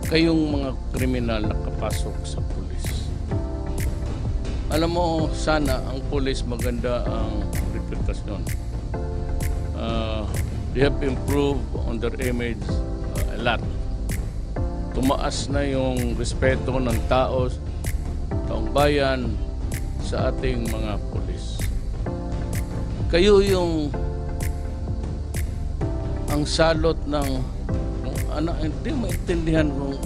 kayong mga kriminal nakapasok sa pulis. Alam mo, sana ang pulis maganda ang reputasyon. They have improved on their image a lot. Tumaas na yung respeto ng taong bayan sa ating mga pulis. Kayo yung ang salot ng hindi maintindihan kung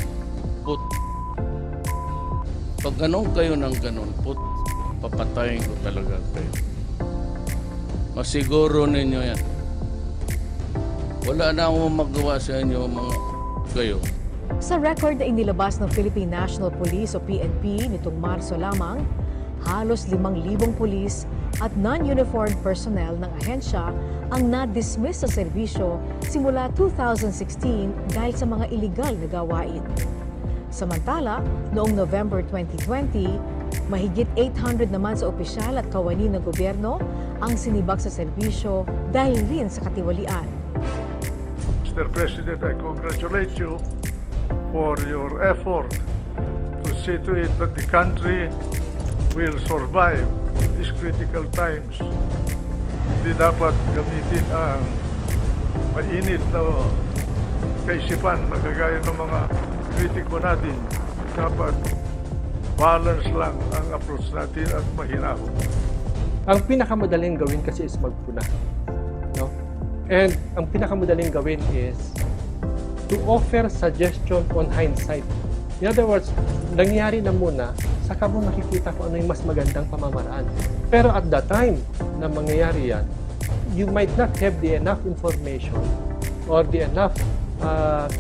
pag ganun kayo ng ganun, papatayin ko talaga kayo. Masiguro ninyo yan. Wala na akong magawa sa inyo mga kayo. Sa record na inilabas ng Philippine National Police o PNP nitong Marso lamang, halos 5,000 pulis at non-uniformed personnel ng ahensya ang na-dismiss sa serbisyo simula 2016 dahil sa mga iligal na gawain. Samantala, noong November 2020, mahigit 800 naman sa opisyal at kawani ng gobyerno ang sinibak sa serbisyo dahil rin sa katiwalian. Mr. President, I congratulate you for your effort to see to it that the country will survive these critical times. Hindi dapat gamitin ang mainit na kaisipan na kagaya ng mga kritiko natin. Dapat balance lang ang approach natin at mahinahon. Ang pinakamadaling gawin kasi is magpuna. No? And ang pinakamadaling gawin is to offer suggestion on hindsight. In other words, nangyari na muna, saka mo nakikita kung ano yung mas magandang pamamaraan. Pero at the time na mangyayari yan, you might not have the enough information or the enough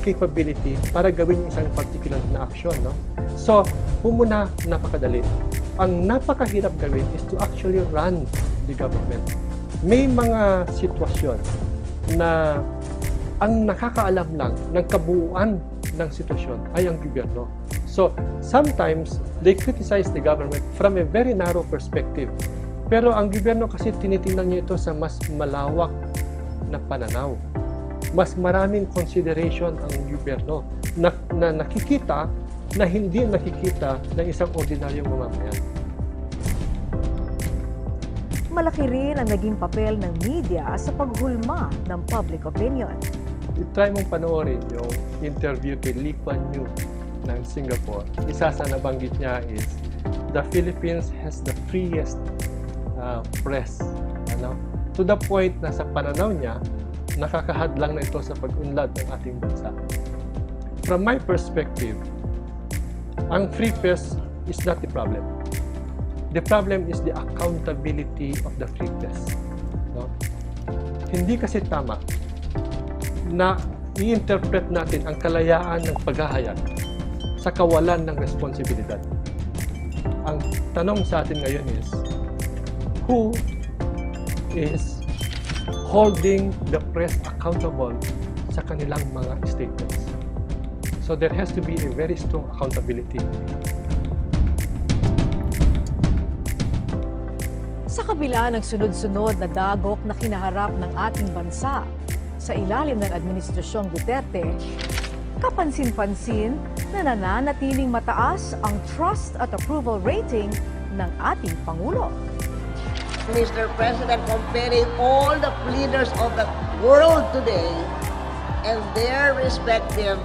capability para gawin yung isang particular na action. No? So, muna napakadali. Ang napakahirap gawin is to actually run the government. May mga sitwasyon na ang nakakaalam lang ng kabuuan ng sitwasyon ay ang gobyerno. So, sometimes, they criticize the government from a very narrow perspective. Pero ang gobyerno kasi tinitingnan niya ito sa mas malawak na pananaw. Mas maraming consideration ang gobyerno na nakikita na hindi nakikita ng isang ordinaryong mamamayan. Malaki rin ang naging papel ng media sa paghulma ng public opinion. I-try mong panoorin yung interview kay Lee Kuan Yew ng Singapore. Isa sa nabanggit niya is, the Philippines has the freest press. To the point na sa pananaw niya, nakakahadlang na ito sa pag-unlad ng ating bansa. From my perspective, ang free press is not the problem. The problem is the accountability of the free press. No? Hindi kasi tama na i-interpret natin ang kalayaan ng paghahayag sa kawalan ng responsibilidad. Ang tanong sa atin ngayon is, who is holding the press accountable sa kanilang mga statements? So there has to be a very strong accountability. Sa kabila ng sunod-sunod na dagok na kinaharap ng ating bansa sa ilalim ng Administrasyong Duterte, kapansin-pansin na nananatiling mataas ang trust at approval rating ng ating Pangulo. Mr. President, comparing all the leaders of the world today and their respective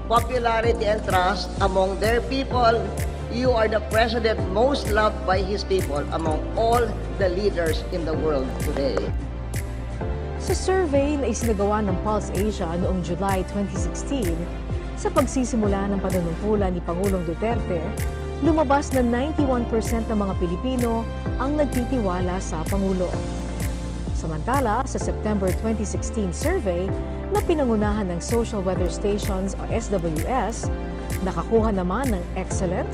popularity and trust among their people, you are the president most loved by his people among all the leaders in the world today. Sa survey na isinagawa ng Pulse Asia noong July 2016, sa pagsisimula ng panunungkulan ni Pangulong Duterte, lumabas na 91% ng mga Pilipino ang nagtitiwala sa Pangulo. Samantala, sa September 2016 survey na pinangunahan ng Social Weather Stations o SWS, nakakuha naman ng excellent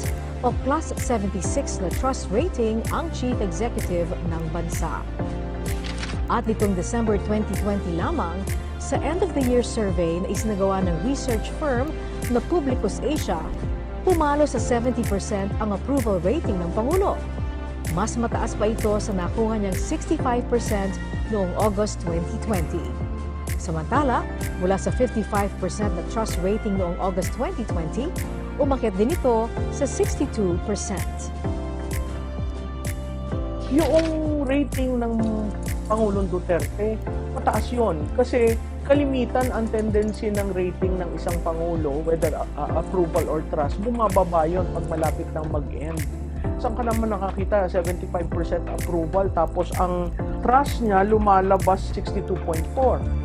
o plus 76 na trust rating ang Chief Executive ng bansa. At nitong December 2020 lamang, sa end-of-the-year survey na isinagawa ng research firm na Publicus Asia, pumalo sa 70% ang approval rating ng Pangulo. Mas mataas pa ito sa nakuha niyang 65% noong August 2020. Samantala, mula sa 55% na trust rating noong August 2020, umakyat din ito sa 62%. Yung rating ng Pangulong Duterte, mataas yun. Kasi kalimitan ang tendency ng rating ng isang Pangulo, whether approval or trust, bumababa yun pag malapit ng mag-end. Saan ka naman nakakita? 75% approval, tapos ang trust niya lumalabas 62.4.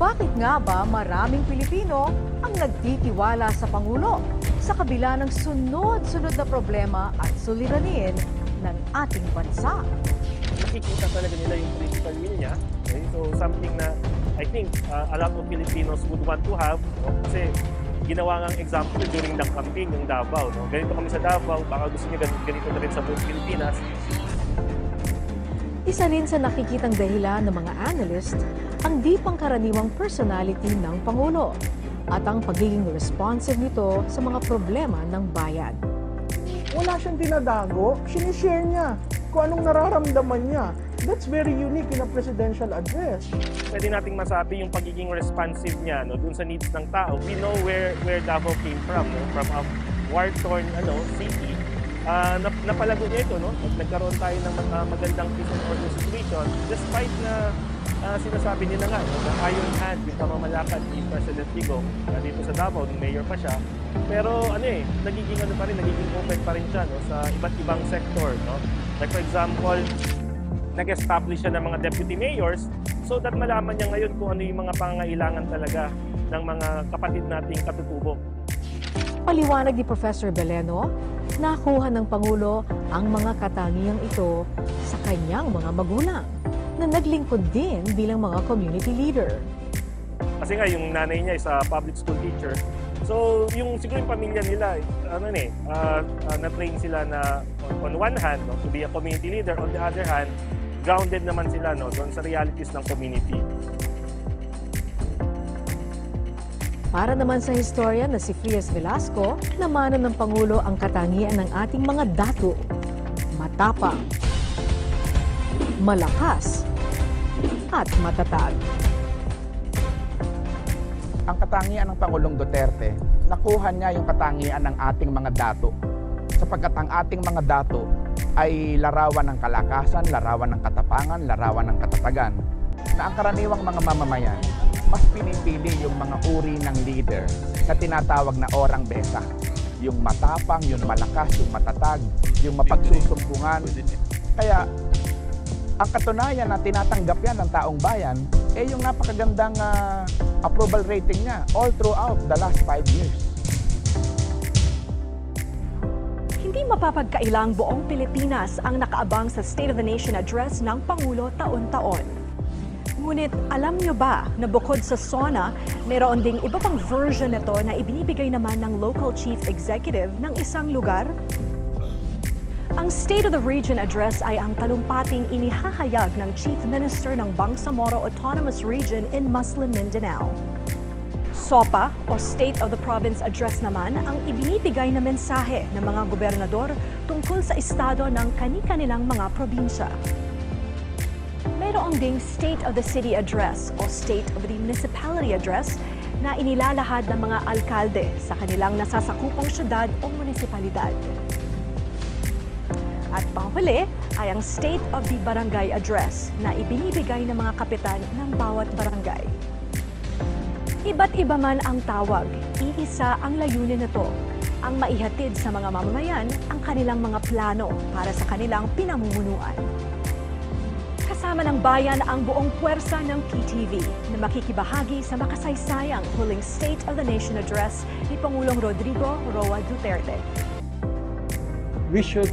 Bakit nga ba maraming Pilipino ang nagtitiwala sa Pangulo sa kabila ng sunod-sunod na problema at suliranin ng ating bansa? Nakikita talaga nila yung political will niya. Okay? So something na I think a lot of Filipinos would want to have. No? Kasi ginawa nga example during the campaign yung Davao. No? Ganito kami sa Davao, baka gusto niya ganito na rin sa buong Pilipinas. Isa rin sa nakikitang dahilan ng mga analyst ang di pangkaraniwang personality ng Pangulo at ang pagiging responsive nito sa mga problema ng bayan. Wala siyang dinadago, sinishare niya kung anong nararamdaman niya. That's very unique in a presidential address. Pwede nating masabi yung pagiging responsive niya no, dun sa needs ng tao. We know where Davao came from, no? From a war-torn city. Napalago niya ito, no? Nagkaroon tayo ng magandang peace and order situation despite na sinasabi nila nga no, na iron hand yung pamamalakad ni President Digong dito sa Davao, nung mayor pa siya. Pero nagiging nagiging open pa rin siya no, sa iba't ibang sector. No? Like for example, nag-establish siya ng mga deputy mayors so that malaman niya ngayon kung ano yung mga pangangailangan talaga ng mga kapatid nating katutubo. Paliwanag ni Professor Beleno, nakuha ng Pangulo ang mga katangiang ito sa kanyang mga magulang na naglingkod din bilang mga community leader. Kasi nga yung nanay niya is a public school teacher. So yung siguro yung pamilya nila na-train sila na on one hand no, to be a community leader, on the other hand grounded naman sila no doon sa realities ng community. Para naman sa historian na si Frias Velasco, namana ng Pangulo ang katangian ng ating mga dato. Matapang, malakas, at matatag. Ang katangian ng Pangulong Duterte, nakuha niya yung katangian ng ating mga dato. Sapagkat ang ating mga dato ay larawan ng kalakasan, larawan ng katapangan, larawan ng katatagan. Na ang karaniwang mga mamamayan, mas pinipili yung mga uri ng leader na tinatawag na orang besa. Yung matapang, yung malakas, yung matatag, yung mapagsusumbungan. Kaya ang katunayan na tinatanggap yan ng taong bayan ay yung napakagandang approval rating niya all throughout the last 5 years. Hindi mapapagkailang buong Pilipinas ang nakaabang sa State of the Nation Address ng Pangulo taon-taon. Ngunit alam nyo ba na bukod sa SONA, mayroon ding iba pang version nito na ibinibigay naman ng local chief executive ng isang lugar? Ang State of the Region Address ay ang talumpating inihahayag ng Chief Minister ng Bangsamoro Autonomous Region in Muslim Mindanao. SOPA o State of the Province Address naman ang ibinibigay na mensahe ng mga gobernador tungkol sa estado ng kani-kanilang mga probinsya. Mayroong ding State of the City Address o State of the Municipality Address na inilalahad ng mga alkalde sa kanilang nasasakupang syudad o munisipalidad. At panghuli ay ang State of the Barangay Address na ibinibigay ng mga kapitan ng bawat barangay. Iba't iba man ang tawag, iisa ang layunin nito, ang maihatid sa mga mamamayan ang kanilang mga plano para sa kanilang pinamumunuan. Kasama ng bayan ang buong puwersa ng PTV na makikibahagi sa makasaysayang huling State of the Nation Address ni Pangulong Rodrigo Roa Duterte. We should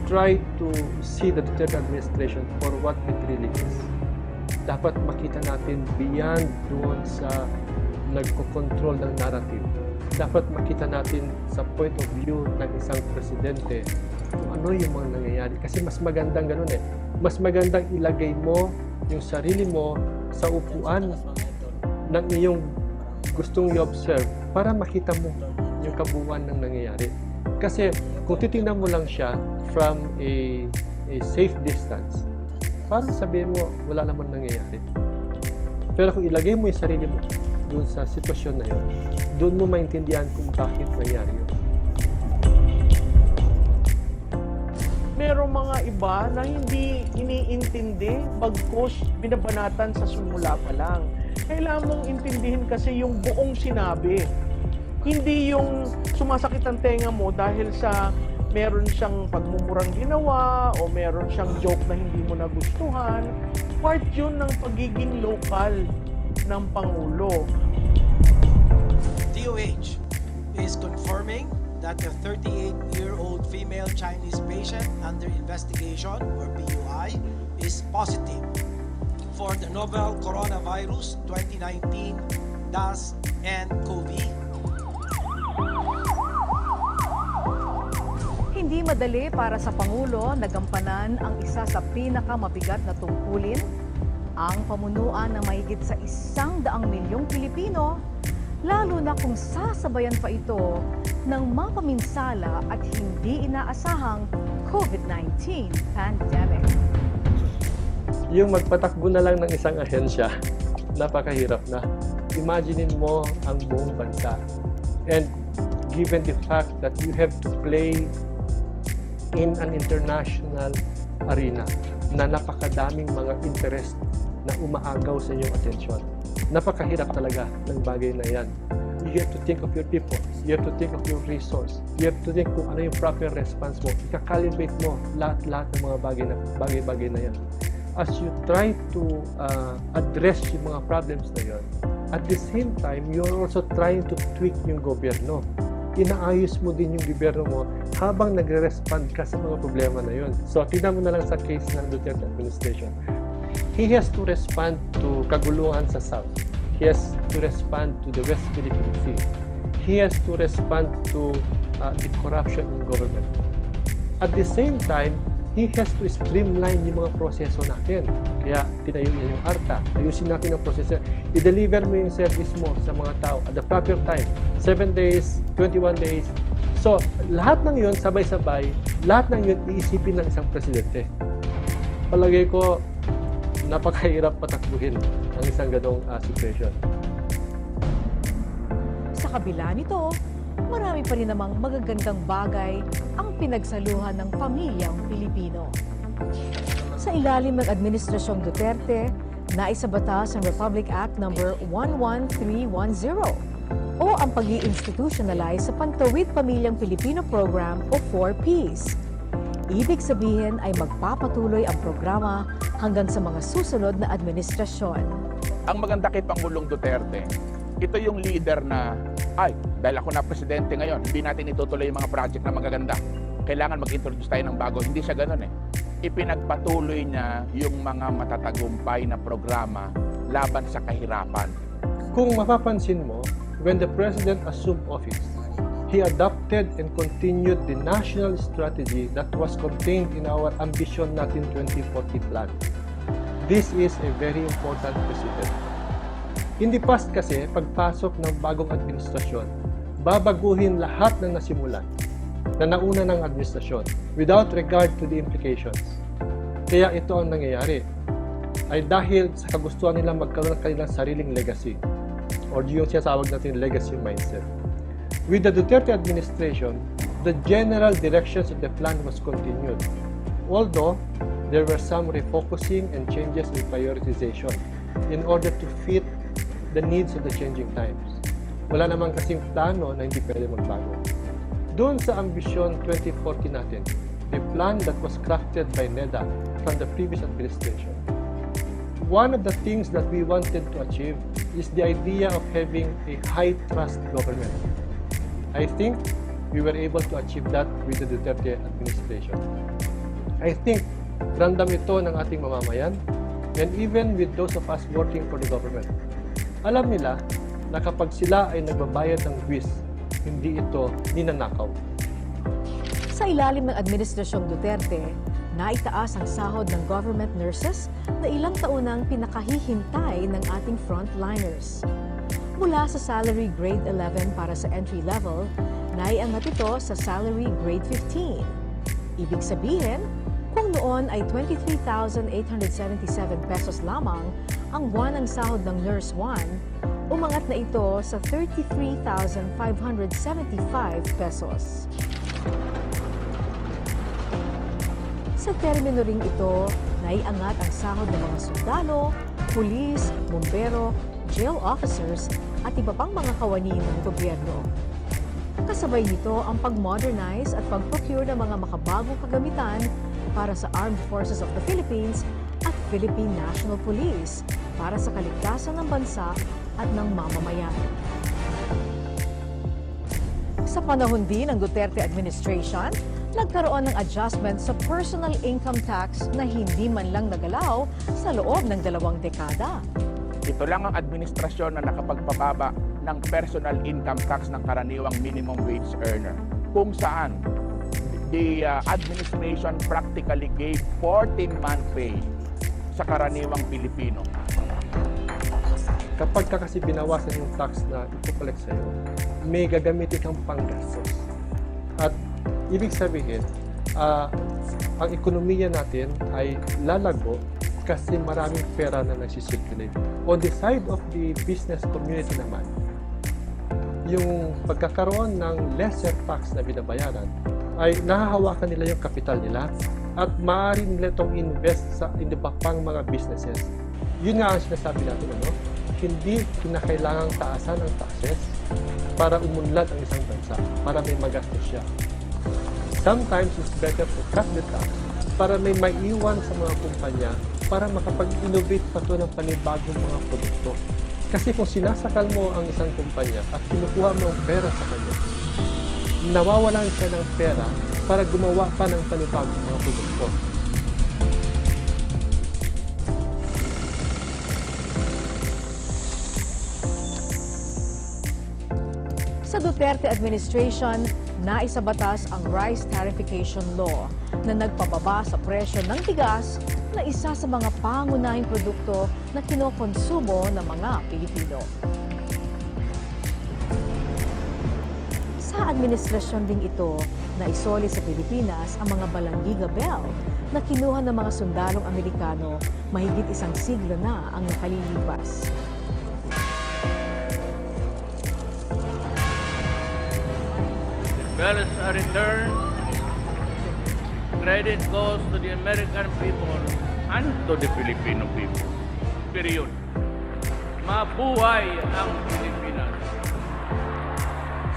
try to see the Duterte administration for what it really is. Dapat makita natin beyond doon sa nagko-control ng narrative. Dapat makita natin sa point of view ng isang presidente kung ano yung mga nangyayari. Kasi mas magandang ganun eh. Mas magandang ilagay mo yung sarili mo sa upuan ng iyong gustong i-observe para makita mo yung kabuuan ng nangyayari. Kasi kung titingnan mo lang siya from a safe distance, parang sabihin mo, wala naman nangyayari. Pero kung ilagay mo yung sarili mo doon sa sitwasyon na yun, doon mo maintindihan kung bakit nangyari yun. Merong mga iba na hindi iniintindi bagkus binabanatan sa simula pa lang. Kailangan mong intindihin kasi yung buong sinabi. Hindi yung sumasakit ang tenga mo dahil sa meron siyang pagmumurang ginawa o meron siyang joke na hindi mo nagustuhan. Part yun ng pagiging lokal ng Pangulo. DOH is confirming that the 38-year-old female Chinese patient under investigation, or PUI, is positive for the novel coronavirus 2019 DAS-CoV. Hindi madali para sa Pangulo na gampanan ang isa sa pinakamabigat na tungkulin, ang pamunuan ng mahigit sa 100 milyong Pilipino, lalo na kung sasabayan pa ito ng mapaminsala at hindi inaasahang COVID-19 pandemic. Yung magpatakbo na lang ng isang ahensya, napakahirap na. Imaginein mo ang buong bansa. And given the fact that you have to play in an international arena na napakadaming mga interest na umaagaw sa inyong atensyon. Napakahirap talaga ng bagay na yan. You have to think of your people. You have to think of your resource. You have to think kung ano yung proper response mo. Ika-calibrate mo lahat-lahat ng mga bagay-bagay na yan. As you try to address yung mga problems na yan, at the same time, you're also trying to tweak yung gobyerno. Inaayos mo din yung gobyerno mo habang nagre-respond ka sa mga problema na yun. So, tignan mo na lang sa case ng Duterte administration. He has to respond to kaguluhan sa South. He has to respond to the West Philippine Sea. He has to respond to the corruption in government. At the same time, he has to streamline yung mga proseso natin. Kaya, tinayo niya yung ARTA. Ayusin natin ang proseso. I-deliver mo yung service mo sa mga tao at the proper time. 7 days, 21 days. So, lahat ng yun, sabay-sabay, lahat ng yun, iisipin ng isang presidente. Palagay ko, napakahirap patakbuhin ang isang ganong situation. Sa kabila nito, marami pa rin namang magagandang bagay ang pinagsaluhan ng pamilyang Pilipino. Sa ilalim ng Administrasyong Duterte, naisabatas ang Republic Act No. 11310 o ang pag-i-institutionalize sa Pantawid Pamilyang Pilipino Program o 4Ps. Ibig sabihin ay magpapatuloy ang programa hanggang sa mga susunod na administrasyon. Ang maganda kay Pangulong Duterte, ito yung leader na, dahil ako na presidente ngayon, hindi natin itutuloy yung mga project na magaganda. Kailangan mag-introduce tayo ng bago. Hindi siya ganun eh. Ipinagpatuloy niya yung mga matatagumpay na programa laban sa kahirapan. Kung mapapansin mo, when the President assumed office, he adopted and continued the national strategy that was contained in our Ambition Natin 2040 plan. This is a very important precedent. In the past kasi, pagpasok ng bagong administrasyon, babaguhin lahat ng nasimulan na nauna ng administrasyon without regard to the implications. Kaya ito ang nangyayari ay dahil sa kagustuhan nilang magkaroon ng kanilang sariling legacy or yung sinasawag natin legacy mindset. With the Duterte administration, the general directions of the plan was continued. Although, there were some refocusing and changes in prioritization in order to fit the needs of the changing times. Wala naman kasing plano na hindi pwede magbago. Doon sa Ambition 2040 natin, the plan that was crafted by NEDA from the previous administration, one of the things that we wanted to achieve is the idea of having a high-trust government. I think we were able to achieve that with the Duterte administration. I think ramdam ito ng ating mamamayan and even with those of us working for the government. Alam nila na kapag sila ay nagbabayad ng buwis, hindi ito ninanakaw. Sa ilalim ng Administrasyong Duterte, naitaas ang sahod ng government nurses na ilang taon nang pinakahihintay ng ating frontliners. Mula sa salary grade 11 para sa entry level, naiangat ito sa salary grade 15. Ibig sabihin, Kung noon ay 23,877 pesos lamang ang buwanang sahod ng Nurse 1, umangat na ito sa 33,575 pesos. Sa termino ring ito, naiangat ang sahod ng mga sundalo, pulis, bumbero, jail officers at iba pang mga kawani ng gobyerno. Kasabay nito ang pag-modernize at pag-procure ng mga makabagong kagamitan para sa Armed Forces of the Philippines at Philippine National Police para sa kaligtasan ng bansa at ng mamamayan. Sa panahon din ng Duterte administration, nagkaroon ng adjustment sa personal income tax na hindi man lang nagalaw sa loob ng 2 dekada. Ito lang ang administrasyon na nakapagpababa ng personal income tax ng karaniwang minimum wage earner, kung saan the administration practically gave 14-month pay sa karaniwang Pilipino. Kapag ka kasi binawasan yung tax na ipo-collect sa'yo, may gagamitin kang panggastos. At ibig sabihin, ang ekonomiya natin ay lalago kasi maraming pera na nagsisirculate. On the side of the business community naman, yung pagkakaroon ng lesser tax na binabayaran ay nahahawakan nila yung kapital nila at maaari nila itong invest sa iba pang mga businesses. Yun nga ang sinasabi natin, ano? Hindi kinakailangang taasan ang taxes para umunlad ang isang bansa, para may magastos siya. Sometimes it's better to cut the tax para may maiwan sa mga kumpanya para makapag-innovate pa ito ng panibagong mga produkto. Kasi kung sinasakal mo ang isang kumpanya at kinukuha mo ang pera sa kanya, nawawalan siya ng pera para gumawa pa ng panibagong mga produkto. Sa Duterte administration, naisabatas ang Rice Tarification Law na nagpababa sa presyo ng bigas na isa sa mga pangunahing produkto na kinokonsumo ng mga Pilipino. Sa administrasyon ding ito, naisoli sa Pilipinas ang mga Balanggi Gabel na kinuha ng mga sundalong Amerikano mahigit 1 siglo na ang nakalilipas. Bells are returned. Credit goes to the American people and to the Filipino people. Period. Mabuhay ang Pilipinas.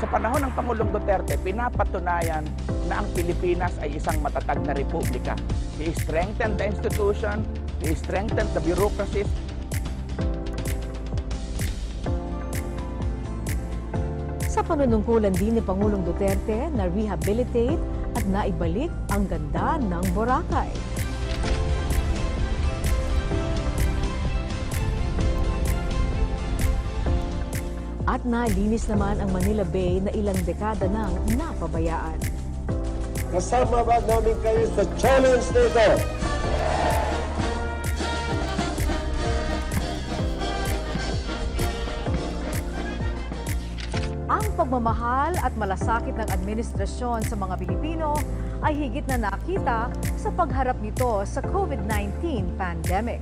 Sa panahon ng Pangulong Duterte, pinapatunayan na ang Pilipinas ay isang matatag na republika. He strengthened the institution, he strengthened the bureaucracies. Sa panunungkulan din ni Pangulong Duterte na rehabilitate at naibalik ang ganda ng Boracay. At nalinis naman ang Manila Bay na ilang dekada nang napabayaan. Kasama ba namin kayo sa challenge nito? Ang pagmamahal at malasakit ng administrasyon sa mga Pilipino ay higit na nakita sa pagharap nito sa COVID-19 pandemic.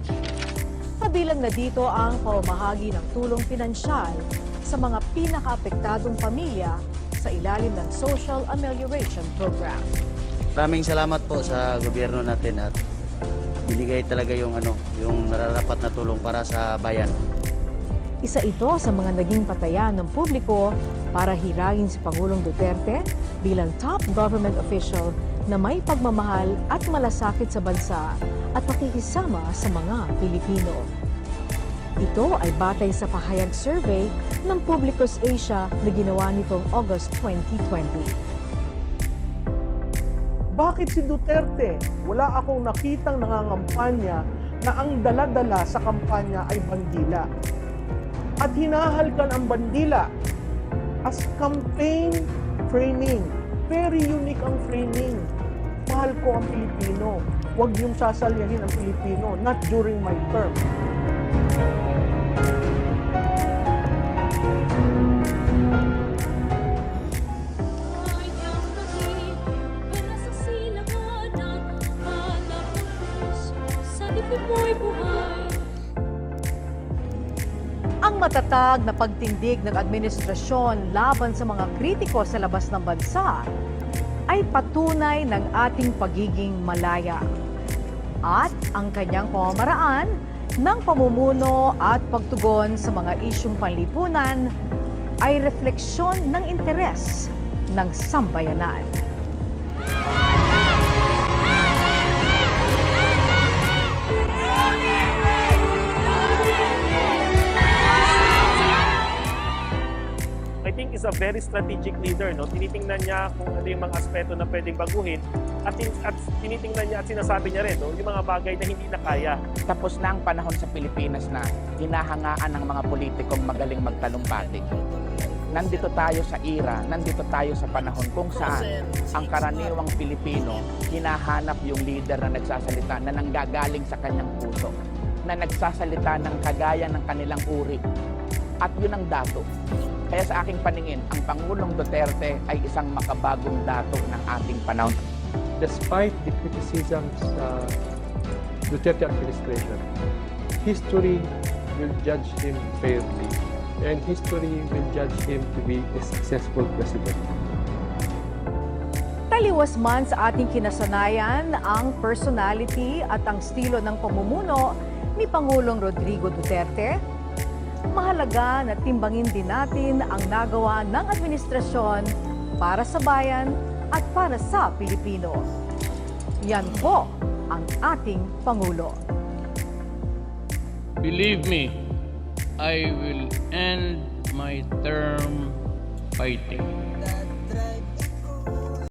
Kabilang na dito ang pamamahagi ng tulong pinansyal sa mga pinakaapektadong pamilya sa ilalim ng Social Amelioration Program. Maraming salamat po sa gobyerno natin at binigay talaga yung nararapat na tulong para sa bayan. Isa ito sa mga naging patayan ng publiko para hiragin si Pangulong Duterte bilang top government official na may pagmamahal at malasakit sa bansa at pakikisama sa mga Pilipino. Ito ay batay sa pahayag survey ng Publicus Asia na ginawa nitong August 2020. Bakit si Duterte? Wala akong nakitang nangangampanya na ang dala-dala sa kampanya ay bandila. At hinahalkan ang bandila as campaign framing. Very unique ang framing. Mahal ko ang Pilipino. Huwag niyong sasalyahin ang Pilipino, not during my term. matatag na pagtindig ng administrasyon laban sa mga kritiko sa labas ng bansa ay patunay ng ating pagiging malaya. At ang kanyang pamamaraan ng pamumuno at pagtugon sa mga isyung panlipunan ay refleksyon ng interes ng sambayanan. I think is a very strategic leader, no? Tinitingnan niya kung ano yung mga aspeto na pwedeng baguhin at tinitingnan niya at sinasabi niya rin, no, yung mga bagay na hindi na kaya. Tapos na ang panahon sa Pilipinas na hinahangaan ng mga politikong magaling magtalumpati. Nandito tayo sa era, nandito tayo sa panahon kung saan ang karaniwang Pilipino hinahanap yung leader na nagsasalita na nanggagaling sa kanyang puso, na nagsasalita ng kagaya ng kanilang uri. At yun ang dato. Kaya sa aking paningin, ang Pangulong Duterte ay isang makabagong dato ng ating panahon. Despite the criticisms sa Duterte administration, history will judge him fairly and history will judge him to be a successful president. Taliwas man sa ating kinasanayan ang personality at ang estilo ng pamumuno ni Pangulong Rodrigo Duterte, mahalaga na timbangin din natin ang nagawa ng administrasyon para sa bayan at para sa Pilipino. Yan po ang ating Pangulo. Believe me, I will end my term fighting.